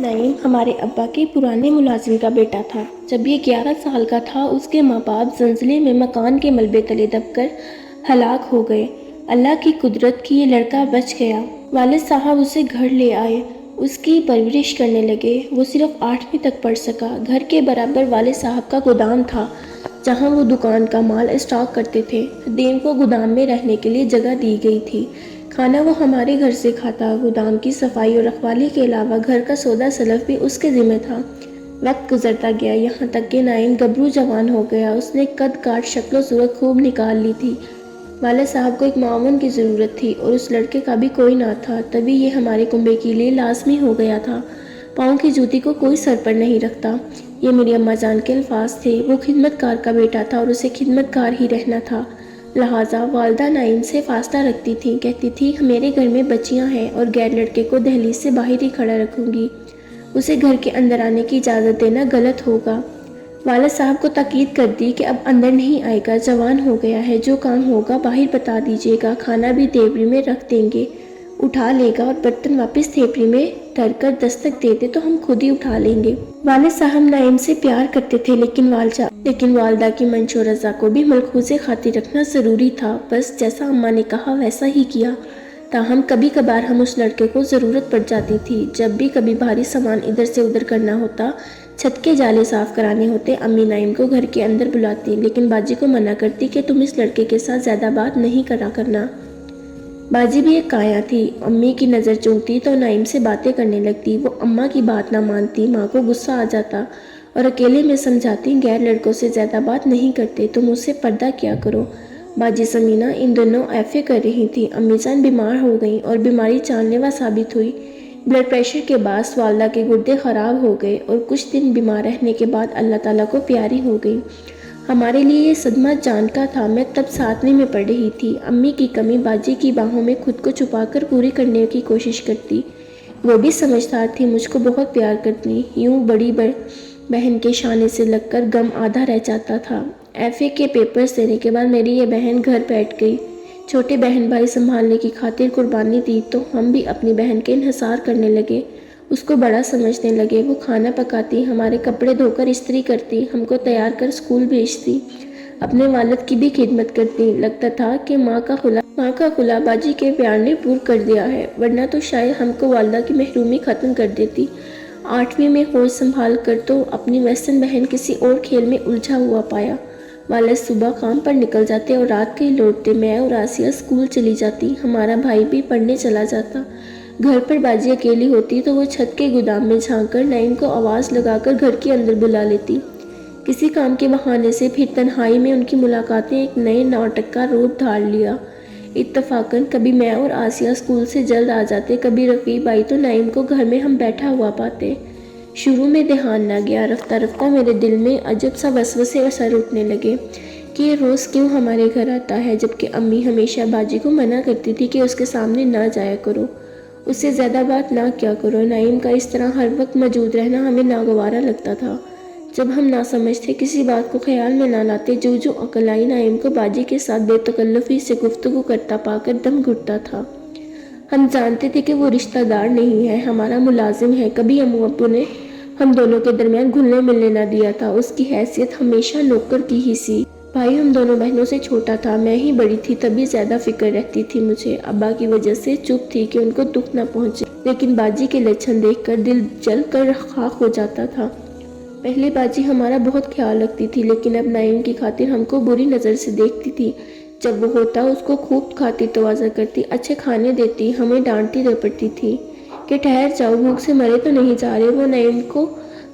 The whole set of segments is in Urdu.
نعیم ہمارے ابا کے پرانے ملازم کا بیٹا تھا۔ جب یہ 11 سال کا تھا اس کے ماں باپ زلزلے میں مکان کے ملبے تلے دب کر ہلاک ہو گئے۔ اللہ کی قدرت کی یہ لڑکا بچ گیا۔ والد صاحب اسے گھر لے آئے، اس کی پرورش کرنے لگے۔ وہ صرف 8ویں تک پڑھ سکا۔ گھر کے برابر والد صاحب کا گودام تھا جہاں وہ دکان کا مال اسٹاک کرتے تھے۔ خدیم کو گودام میں رہنے کے لیے جگہ دی گئی تھی۔ کھانا وہ ہمارے گھر سے کھاتا۔ گودام کی صفائی اور رکھوالی کے علاوہ گھر کا سودا سلف بھی اس کے ذمہ تھا۔ وقت گزرتا گیا، یہاں تک کہ نعیم گبرو جوان ہو گیا۔ اس نے قد کاٹ شکل و صورت خوب نکال لی تھی۔ والد صاحب کو ایک معاون کی ضرورت تھی اور اس لڑکے کا بھی کوئی نہ تھا۔ تبھی یہ ہمارے کنبے کے لیے لازمی ہو گیا تھا۔ پاؤں کی جوتی کو کوئی سر پر نہیں رکھتا، یہ میری اماں جان کے الفاظ تھے۔ وہ خدمت کار کا بیٹا تھا اور اسے خدمت کار ہی رہنا تھا، لہٰذا والدہ نعیم سے فاصلہ رکھتی تھی۔ کہتی تھی میرے گھر میں بچیاں ہیں اور غیر لڑکے کو دہلیز سے باہر ہی کھڑا رکھوں گی، اسے گھر کے اندر آنے کی اجازت دینا غلط ہوگا۔ والد صاحب کو تاکید کر دی کہ اب اندر نہیں آئے گا، جوان ہو گیا ہے، جو کام ہوگا باہر بتا دیجیے گا، کھانا بھی تھیپڑی میں رکھ دیں گے، اٹھا لے گا، اور برتن واپس تھیپڑی میں دھر کر دستک دے دے تو ہم خود ہی اٹھا لیں گے۔ والد صاحب نعیم سے پیار کرتے تھے لیکن والدہ کی منش و رضا کو بھی ملحوظ خاطر رکھنا ضروری تھا۔ بس جیسا اماں نے کہا ویسا ہی کیا۔ تاہم کبھی کبھار ہم اس لڑکے کو ضرورت پڑ جاتی تھی۔ جب بھی کبھی بھاری سامان ادھر سے ادھر کرنا ہوتا، چھت کے جالے صاف کرانے ہوتے، امی نعیم کو گھر کے اندر بلاتی، لیکن باجی کو منع کرتی کہ تم اس لڑکے کے ساتھ زیادہ بات نہیں کرنا۔ باجی بھی ایک کایا تھی، امی کی نظر چومتی تو نعیم سے باتیں کرنے لگتی۔ وہ اماں کی بات نہ مانتی، ماں کو غصہ آ جاتا اور اکیلے میں سمجھاتی غیر لڑکوں سے زیادہ بات نہیں کرتے، تم اس سے پردہ کیا کرو۔ باجی سمینہ ان دنوں ایفے کر رہی تھی۔ امی جان بیمار ہو گئیں اور بیماری جان لیوا ثابت ہوئی۔ بلڈ پریشر کے باعث والدہ کے گردے خراب ہو گئے اور کچھ دن بیمار رہنے کے بعد اللہ تعالیٰ کو پیاری ہو گئی۔ ہمارے لیے یہ صدمہ جان کا تھا۔ میں تب 7ویں میں پڑھ رہی تھی۔ امی کی کمی باجی کی باہوں میں خود کو چھپا کر پوری کرنے کی کوشش کرتی۔ وہ بھی سمجھدار تھی، مجھ کو بہت پیار کرتی۔ یوں بڑی بہن کے شانے سے لگ کر غم آدھا رہ جاتا تھا۔ ایف اے کے پیپرز دینے کے بعد میری یہ بہن گھر بیٹھ گئی۔ چھوٹے بہن بھائی سنبھالنے کی خاطر قربانی دی تو ہم بھی اپنی بہن کے انحصار کرنے لگے، اس کو بڑا سمجھنے لگے۔ وہ کھانا پکاتی، ہمارے کپڑے دھو کر استری کرتی، ہم کو تیار کر اسکول بھیجتی، اپنے والد کی بھی خدمت کرتی۔ لگتا تھا کہ ماں کا خلا باجی کے پیار نے پور کر دیا ہے، ورنہ تو شاید ہم کو والدہ کی محرومی ختم کر دیتی۔ 8ویں میں ہوش سنبھال کر تو اپنی ویسن بہن کسی اور کھیل میں الجھا ہوا پایا۔ والد صبح کام پر نکل جاتے اور رات کے لوٹتے۔ میں اور آسیہ اسکول چلی جاتی، ہمارا بھائی بھی پڑھنے چلا جاتا۔ گھر پر باجی اکیلی ہوتی تو وہ چھت کے گودام میں جھانک کر نعیم کو آواز لگا کر گھر کے اندر بلا لیتی۔ کسی کام کے بہانے سے پھر تنہائی میں ان کی ملاقاتیں ایک نئے ناٹک کا روپ دھار لیا۔ اتفاقاً کبھی میں اور آسیہ اسکول سے جلد آ جاتے، کبھی رفیع بھائی تو نعیم کو گھر میں ہم بیٹھا ہوا پاتے۔ شروع میں دھیان نہ گیا، رفتہ رفتہ میرے دل میں عجب سا وسوسے اور سر اٹھنے لگے کہ یہ روز کیوں ہمارے گھر آتا ہے، جبکہ امی ہمیشہ باجی کو منع کرتی تھی کہ اس کے سامنے نہ جایا کرو، اس سے زیادہ بات نہ کیا کرو۔ نعیم کا اس طرح ہر وقت موجود رہنا ہمیں ناگوارا لگتا تھا۔ جب ہم نہ سمجھتے، کسی بات کو خیال میں نہ لاتے، جو عقل آئی، نعیم کو باجی کے ساتھ بے تکلفی سے گفتگو کرتا پا کر دم گھٹتا تھا۔ ہم جانتے تھے کہ وہ رشتہ دار نہیں ہے، ہمارا ملازم ہے۔ کبھی امو ابو نے ہم دونوں کے درمیان گھلنے ملنے نہ دیا تھا، اس کی حیثیت ہمیشہ نوکر کی ہی سی۔ بھائی ہم دونوں بہنوں سے چھوٹا تھا، میں ہی بڑی تھی، تبھی زیادہ فکر رہتی تھی مجھے۔ ابا کی وجہ سے چپ تھی کہ ان کو دکھ نہ پہنچے، لیکن باجی کے لچھن دیکھ کر دل جل کر خاک ہو جاتا تھا۔ پہلے باجی ہمارا بہت خیال رکھتی تھی، لیکن اب نعیم کی خاطر ہم کو بری نظر سے دیکھتی تھی۔ جب وہ ہوتا اس کو خوب کھاتی تواضع کرتی، اچھے کھانے دیتی، ہمیں ڈانٹتی ڈپٹتی تھی کہ ٹھہر جاؤ، بھوک سے مرے تو نہیں جا رہے۔ وہ نعیم کو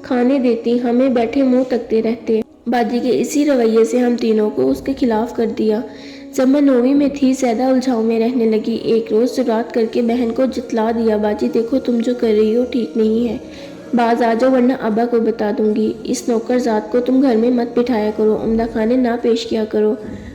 کھانے دیتی، ہمیں بیٹھے منہ تکتے رہتے۔ باجی کے اسی رویے سے ہم تینوں کو اس کے خلاف کر دیا۔ جب میں 9ویں میں تھی، زیادہ الجھاؤ میں رہنے لگی، ایک روز جرات کر کے بہن کو جتلا دیا، باجی دیکھو تم جو کر رہی ہو ٹھیک نہیں ہے، باز آ جاؤ ورنہ ابا کو بتا دوں گی۔ اس نوکر ذات کو تم گھر میں مت بٹھایا کرو، عمدہ کھانے نہ پیش کیا کرو،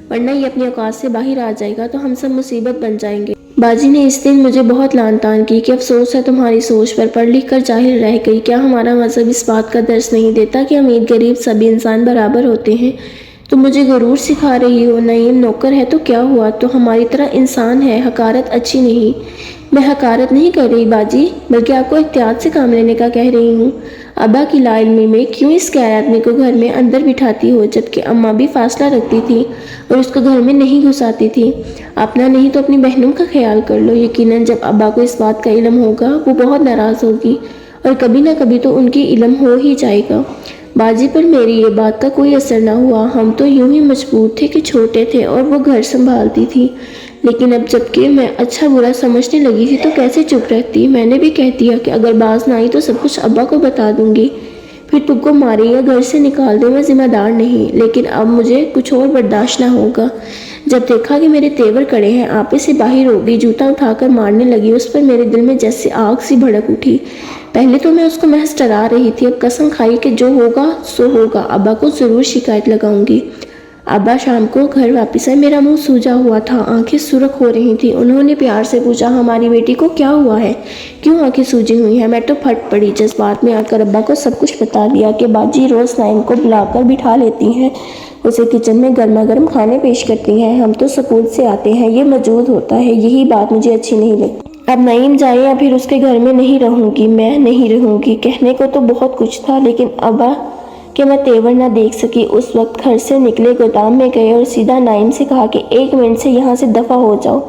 ورنہ یہ اپنی اوقات سے باہر آ جائے گا تو ہم سب مصیبت بن جائیں گے۔ باجی نے اس دن مجھے بہت لعن طعن کی کہ افسوس ہے تمہاری سوچ پر، پڑھ لکھ کر جاہل رہ گئی۔ کیا ہمارا مذہب اس بات کا درس نہیں دیتا کہ امیر غریب سبھی انسان برابر ہوتے ہیں؟ تم مجھے غرور سکھا رہی ہو۔ نعیم نوکر ہے تو کیا ہوا، تو ہماری طرح انسان ہے، حقارت اچھی نہیں۔ میں حقارت نہیں کر رہی باجی، بلکہ آپ کو احتیاط سے کام لینے کا کہہ رہی ہوں۔ ابا کی لا علمی میں کیوں اس غیر آدمی کو گھر میں اندر بٹھاتی ہو، جبکہ اماں بھی فاصلہ رکھتی تھی اور اس کو گھر میں نہیں گھساتی تھی؟ اپنا نہیں تو اپنی بہنوں کا خیال کر لو۔ یقیناً جب ابا کو اس بات کا علم ہوگا وہ بہت ناراض ہوگی، اور کبھی نہ کبھی تو ان کی علم ہو ہی جائے گا۔ باجی پر میری یہ بات کا کوئی اثر نہ ہوا۔ ہم تو یوں ہی مجبور تھے کہ چھوٹے تھے اور وہ گھر سنبھالتی تھی، لیکن اب جب کہ میں اچھا برا سمجھنے لگی تھی تو کیسے چپ رہتی؟ میں نے بھی کہہ دیا کہ اگر باز نہ آئی تو سب کچھ ابا کو بتا دوں گی، پھر تم کو مارے یا گھر سے نکال دے، میں ذمہ دار نہیں۔ لیکن اب مجھے کچھ اور برداشت نہ ہوگا۔ جب دیکھا کہ میرے تیور کڑے ہیں، آپے سے باہر ہو گئی، جوتا اٹھا کر مارنے لگی۔ اس پر میرے دل میں جیسے آگ سی بھڑک اٹھی۔ پہلے تو میں اس کو محض ڈرا رہی تھی، اب قسم کھائی کہ جو ہوگا سو ہوگا، ابا کو ضرور شکایت لگاؤں گی۔ ابا شام کو گھر واپس آئے، میرا منہ سوجا ہوا تھا، آنکھیں سرخ ہو رہی تھیں۔ انہوں نے پیار سے پوچھا، ہماری بیٹی کو کیا ہوا ہے؟ کیوں آنکھیں سوجی ہوئی ہیں؟ میں تو پھٹ پڑی، جذبات میں آ کر ابا کو سب کچھ بتا دیا کہ باجی روز نائم کو بلا کر بٹھا لیتی ہیں، اسے کچن میں گرما گرم کھانے پیش کرتی ہیں، ہم تو سکول سے آتے ہیں، یہ موجود ہوتا ہے، یہی بات مجھے اچھی نہیں لگتی۔ اب نعیم جائے یا پھر اس کے گھر میں نہیں رہوں گی، میں نہیں رہوں گی۔ کہنے کو تو بہت کچھ تھا، لیکن ابا کہ میں تیور نہ دیکھ سکی۔ اس وقت گھر سے نکلے، گودام میں گئے اور سیدھا نعیم سے کہا کہ 1 منٹ سے یہاں سے دفع ہو جاؤ،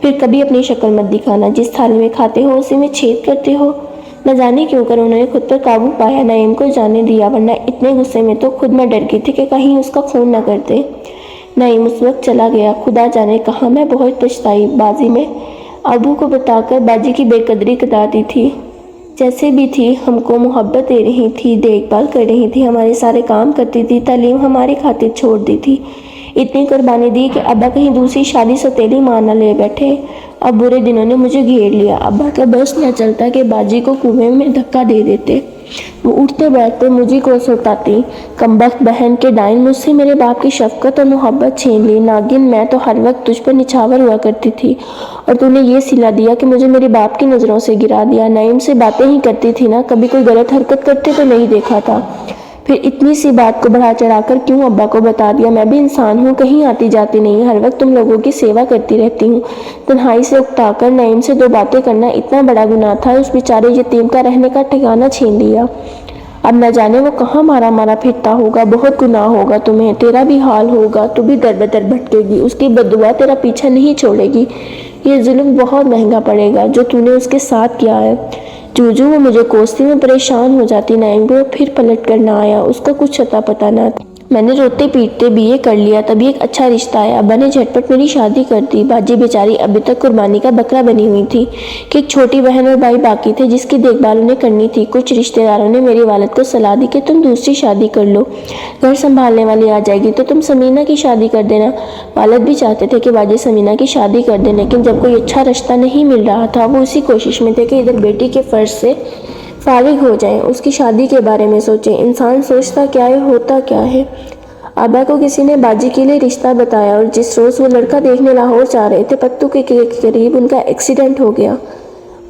پھر کبھی اپنی شکل مت دکھانا، جس تھالی میں کھاتے ہو اسی میں چھید کرتے ہو۔ نہ جانے کیوں کر انہوں نے خود پر قابو پایا، نعیم کو جانے دیا، ورنہ اتنے غصے میں تو خود میں ڈر گئی تھی کہ کہیں اس کا خون نہ کر دے۔ نعیم اس وقت چلا گیا، خدا جانے کہاں۔ میں بہت پچھتائی، بازی میں ابو کو بتا کر باجی کی بے قدری کرا دی تھی۔ جیسے بھی تھی ہم کو محبت دے رہی تھی، دیکھ بھال کر رہی تھی، ہمارے سارے کام کرتی تھی، تعلیم ہماری خاطر چھوڑ دی تھی، اتنی قربانی دی کہ ابا کہیں دوسری شادی سوتیلی ماں نہ لے بیٹھے۔ اب برے دنوں نے مجھے گھیر لیا۔ ابا کا بس نہ چلتا کہ باجی کو کنویں میں دھکا دے دیتے، وہ اٹھتے بیٹھتے مجھے کو سوتاتی۔ کمبخت بہن کے ڈائن، مجھ سے میرے باپ کی شفقت اور محبت چھین لی۔ ناگن، میں تو ہر وقت تجھ پر نچھاور ہوا کرتی تھی، اور تو نے یہ سلا دیا کہ مجھے میرے باپ کی نظروں سے گرا دیا۔ نعیم سے باتیں ہی کرتی تھی نا، کبھی کوئی غلط حرکت کرتے تو نہیں دیکھا تھا، پھر اتنی سی بات کو بڑھا چڑھا کر کیوں ابا کو بتا دیا؟ میں بھی انسان ہوں، کہیں آتی جاتی نہیں، ہر وقت تم لوگوں کی سیوا کرتی رہتی ہوں۔ تنہائی سے اکتا کر نعیم سے 2 باتیں کرنا اتنا بڑا گناہ تھا؟ اس بیچارے یتیم کا رہنے کا ٹھکانہ چھین لیا، اب نہ جانے وہ کہاں مارا مارا پھرتا ہوگا۔ بہت گناہ ہوگا تمہیں، تیرا بھی حال ہوگا، تو بھی در بدر بھٹکے گی، اس کی بددعا تیرا پیچھا نہیں چھوڑے گی۔ یہ ظلم بہت مہنگا پڑے گا جو تو نے اس کے ساتھ کیا ہے۔ جو وہ مجھے کوستی میں پریشان ہو جاتی، نعیم کو پھر پلٹ کر نہ آیا، اس کا کچھ اتا پتا نہ تھا۔ میں نے روتے پیٹتے BA کر لیا، تبھی ایک اچھا رشتہ آیا، ابا نے جھٹپٹ میری شادی کر دی۔ باجی بیچاری ابھی تک قربانی کا بکرا بنی ہوئی تھی کہ ایک چھوٹی بہن اور بھائی باقی تھے جس کی دیکھ بھال انہیں کرنی تھی۔ کچھ رشتہ داروں نے میری والد کو صلاح دی کہ تم دوسری شادی کر لو، گھر سنبھالنے والی آ جائے گی تو تم سمینہ کی شادی کر دینا۔ والد بھی چاہتے تھے کہ باجی سمینہ کی شادی کر دیں، لیکن جب کوئی اچھا رشتہ نہیں مل رہا تھا، وہ اسی کوشش میں تھے کہ ادھر بیٹی کے فرض سے فارغ ہو جائیں، اس کی شادی کے بارے میں سوچیں۔ انسان سوچتا کیا ہے، ہوتا کیا ہے۔ ابا کو کسی نے باجی کے لیے رشتہ بتایا، اور جس روز وہ لڑکا دیکھنے لاہور جا رہے تھے، پتو کے قریب ان کا ایکسیڈنٹ ہو گیا۔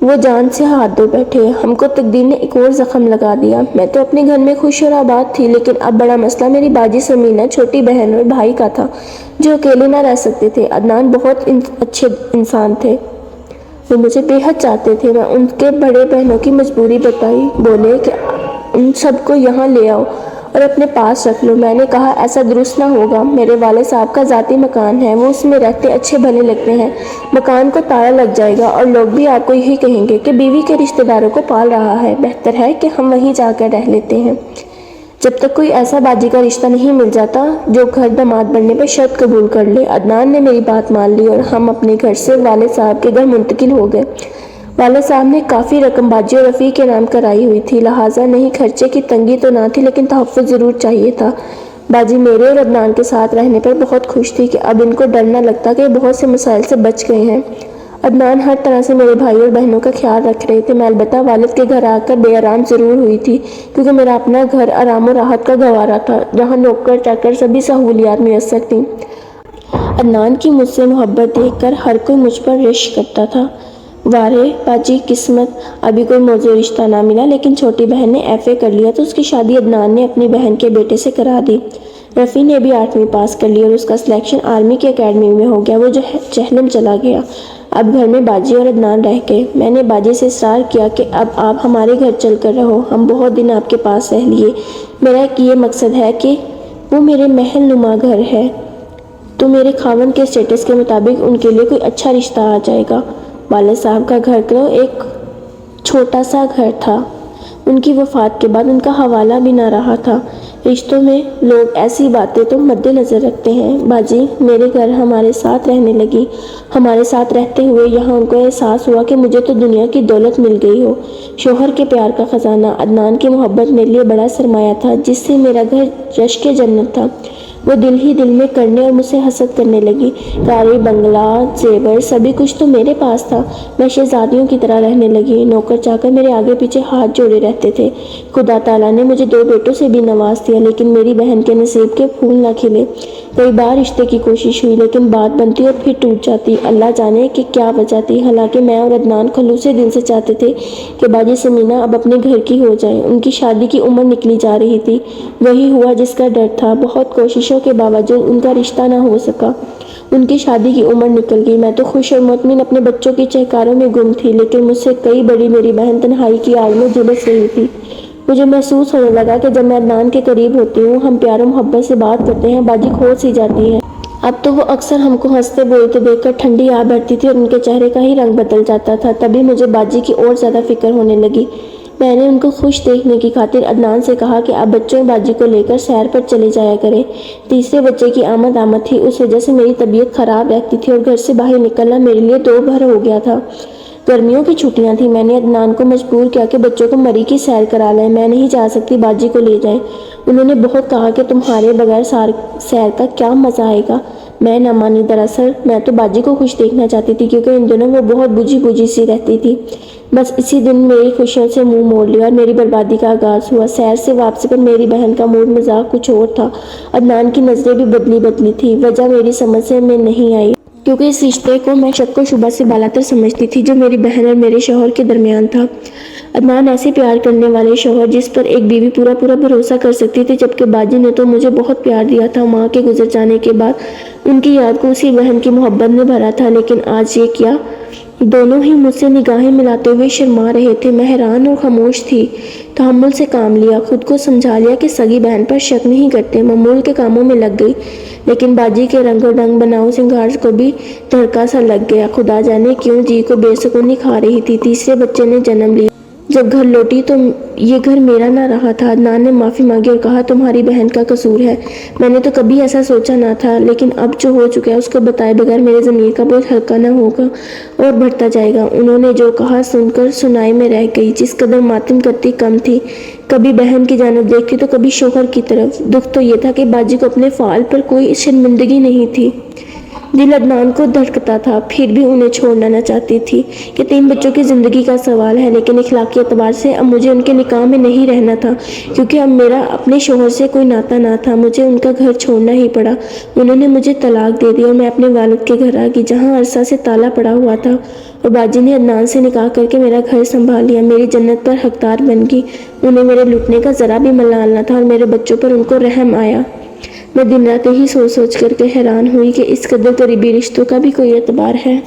وہ جان سے ہاتھ دھو بیٹھے۔ ہم کو تقدیر نے ایک اور زخم لگا دیا۔ میں تو اپنے گھر میں خوش اور آباد تھی، لیکن اب بڑا مسئلہ میری باجی سمینہ، چھوٹی بہن اور بھائی کا تھا، جو اکیلے نہ رہ سکتے تھے۔ عدنان بہت اچھے انسان تھے، وہ مجھے بے حد چاہتے تھے۔ میں ان کے بڑے بہنوں کی مجبوری بتائی، بولے کہ ان سب کو یہاں لے آؤ اور اپنے پاس رکھ لو۔ میں نے کہا ایسا درست نہ ہوگا، میرے والد صاحب کا ذاتی مکان ہے، وہ اس میں رہتے اچھے بھلے لگتے ہیں، مکان کو تالا لگ جائے گا اور لوگ بھی آپ کو یہی کہیں گے کہ بیوی کے رشتہ داروں کو پال رہا ہے، بہتر ہے کہ ہم وہیں جا کر رہ لیتے ہیں۔ جب تک کوئی ایسا باجی کا رشتہ نہیں مل جاتا جو گھر داماد بننے پر شرط قبول کر لے۔ عدنان نے میری بات مان لی اور ہم اپنے گھر سے والد صاحب کے گھر منتقل ہو گئے۔ والد صاحب نے کافی رقم باجی اور رفیع کے نام کرائی ہوئی تھی، لہٰذا نہیں خرچے کی تنگی تو نہ تھی، لیکن تحفظ ضرور چاہیے تھا۔ باجی میرے اور عدنان کے ساتھ رہنے پر بہت خوش تھی کہ اب ان کو ڈر نہ لگتا کہ بہت سے مسائل سے بچ گئے ہیں۔ عدنان ہر طرح سے میرے بھائی اور بہنوں کا خیال رکھ رہے تھے۔ میں البتہ والد کے گھر آ کر بے آرام ضرور ہوئی تھی، کیونکہ میرا اپنا گھر آرام و راحت کا گوارا تھا، جہاں نوکر چاکر سبھی سہولیات میسر تھیں۔ عدنان کی مجھ سے محبت دیکھ کر ہر کوئی مجھ پر رشک کرتا تھا۔ وارے باجی قسمت، ابھی کوئی موضوع رشتہ نہ ملا، لیکن چھوٹی بہن نے FA کر لیا تو اس کی شادی عدنان نے اپنی بہن کے بیٹے سے کرا دی۔ رفیع نے بھی 8ویں پاس کر لی اور اس کا سلیکشن آرمی کی اکیڈمی میں ہو گیا۔ وہ جو جہنم چلا گیا۔ اب گھر میں باجی اور عدنان رہ گئے۔ میں نے باجی سے اصرار کیا کہ اب آپ ہمارے گھر چل کر رہو، ہم بہت دن آپ کے پاس رہ لیے۔ میرا یہ مقصد ہے کہ وہ میرے محل نما گھر ہے تو میرے خاوند کے اسٹیٹس کے مطابق ان کے لیے کوئی اچھا رشتہ آ جائے گا۔ والد صاحب کا گھر تو ایک چھوٹا سا گھر تھا۔ ان کی وفات کے بعد ان کا حوالہ بھی نہ رہا تھا۔ رشتوں میں لوگ ایسی باتیں تو مد نظر رکھتے ہیں۔ باجی میرے گھر ہمارے ساتھ رہنے لگی۔ ہمارے ساتھ رہتے ہوئے یہاں ان کو احساس ہوا کہ مجھے تو دنیا کی دولت مل گئی ہو۔ شوہر کے پیار کا خزانہ، عدنان کی محبت میرے لیے بڑا سرمایہ تھا جس سے میرا گھر رشک جنت تھا۔ وہ دل ہی دل میں کرنے اور مجھ سے حسد کرنے لگی۔ کاریں، بنگلہ، زیور، سبھی کچھ تو میرے پاس تھا۔ میں شہزادیوں کی طرح رہنے لگی۔ نوکر چاکر میرے آگے پیچھے ہاتھ جوڑے رہتے تھے۔ خدا تعالیٰ نے مجھے 2 بیٹوں سے بھی نواز دیا، لیکن میری بہن کے نصیب کے پھول نہ کھلے۔ کئی بار رشتے کی کوشش ہوئی لیکن بات بنتی اور پھر ٹوٹ جاتی۔ اللہ جانے کہ کیا وجہ تھی۔ حالانکہ میں اور عدنان خلوص دل سے چاہتے تھے کہ باجی سمینہ اب اپنے گھر کی ہو جائے۔ ان کی شادی کی عمر نکلی جا رہی تھی۔ وہی ہوا جس کا ڈر تھا۔ بہت کوششوں کے باوجود ان کا رشتہ نہ ہو سکا۔ ان کی شادی کی عمر نکل گئی۔ میں تو خوش اور مطمئن اپنے بچوں کی چہکاروں میں گم تھی، لیکن مجھ سے کئی بڑی میری بہن تنہائی کی آگ میں جھلس رہی تھی۔ مجھے محسوس ہونے لگا کہ جب میں عدنان کے قریب ہوتی ہوں، ہم پیار و محبت سے بات کرتے ہیں، باجی کھو سی جاتی ہے۔ اب تو وہ اکثر ہم کو ہنستے بولتے دیکھ کر ٹھنڈی آ بھرتی تھی اور ان کے چہرے کا ہی رنگ بدل جاتا تھا۔ تبھی مجھے باجی کی اور زیادہ فکر ہونے لگی۔ میں نے ان کو خوش دیکھنے کی خاطر عدنان سے کہا کہ آپ بچوں باجی کو لے کر سیر پر چلے جایا کریں۔ تیسرے بچے کی آمد تھی، اس وجہ سے میری طبیعت خراب رہتی تھی اور گھر سے باہر نکلنا میرے لیے 2 بھر ہو گیا تھا۔ گرمیوں کی چھٹیاں تھیں۔ میں نے عدنان کو مجبور کیا کہ بچوں کو مری کی سیر کرا لیں۔ میں نہیں جا سکتی، باجی کو لے جائیں۔ انہوں نے بہت کہا کہ تمہارے بغیر سیر کا کیا مزہ آئے گا۔ میں نہ مانی۔ دراصل میں تو باجی کو خوش دیکھنا چاہتی تھی کیونکہ ان دنوں وہ بہت بجھی سی رہتی تھی۔ بس اسی دن میری خوشیوں سے منہ موڑ لیا اور میری بربادی کا آغاز ہوا۔ سیر سے واپسی پر میری بہن کا موڈ مزاج کچھ اور تھا۔ عدنان کی نظریں بھی بدلی تھی۔ وجہ میری سمجھ سے میں نہیں آئی کیونکہ اس رشتے کو میں شک و شبہ سے بالاتر سمجھتی تھی جو میری بہن اور میرے شوہر کے درمیان تھا۔ عدنان ایسے پیار کرنے والے شوہر جس پر ایک بیوی پورا بھروسہ کر سکتی تھی، جبکہ باجی نے تو مجھے بہت پیار دیا تھا۔ ماں کے گزر جانے کے بعد ان کی یاد کو اسی بہن کی محبت میں بھرا تھا، لیکن آج یہ کیا؟ دونوں ہی مجھ سے نگاہیں ملاتے ہوئے شرما رہے تھے۔ میں حیران اور خاموش تھی۔ تحمل سے کام لیا، خود کو سمجھا لیا کہ سگی بہن پر شک نہیں کرتے۔ معمول کے کاموں میں لگ گئی، لیکن باجی کے رنگ اور ڈنگ بناؤ سنگار کو بھی دھڑکا سا لگ گیا۔ خدا جانے کیوں جی کو بے سکونی کھا رہی تھی۔ تیسرے بچے نے جنم لیا۔ جب گھر لوٹی تو یہ گھر میرا نہ رہا تھا۔ عدنان نے معافی مانگی اور کہا تمہاری بہن کا قصور ہے۔ میں نے تو کبھی ایسا سوچا نہ تھا، لیکن اب جو ہو چکا ہے اس کو بتائے بغیر میرے ضمیر کا بوجھ ہلکا نہ ہوگا اور بڑھتا جائے گا۔ انہوں نے جو کہا سن کر سنائی میں رہ گئی۔ جس قدر ماتم کرتی کم تھی، کبھی بہن کی جانب دیکھتی تو کبھی شوہر کی طرف۔ دکھ تو یہ تھا کہ باجی کو اپنے فعل پر کوئی شرمندگی نہیں تھی۔ دل عدنان کو دھڑکتا تھا، پھر بھی انہیں چھوڑنا نہ چاہتی تھی کہ 3 بچوں کی زندگی کا سوال ہے، لیکن اخلاقی اعتبار سے اب مجھے ان کے نکاح میں نہیں رہنا تھا کیونکہ اب میرا اپنے شوہر سے کوئی ناتا نہ تھا۔ مجھے ان کا گھر چھوڑنا ہی پڑا۔ انہوں نے مجھے طلاق دے دی اور میں اپنے والد کے گھر آ گئی جہاں عرصہ سے تالا پڑا ہوا تھا، اور باجی نے عدنان سے نکاح کر کے میرا گھر سنبھال لیا، میری جنت پر حقدار بن گئی۔ انہیں میرے لٹنے کا ذرا بھی ملال نہ تھا اور میرے بچوں پر ان کو رحم آیا۔ میں دن رات یہی سوچ کر کے حیران ہوئی کہ اس قدر قریبی رشتوں کا بھی کوئی اعتبار ہے۔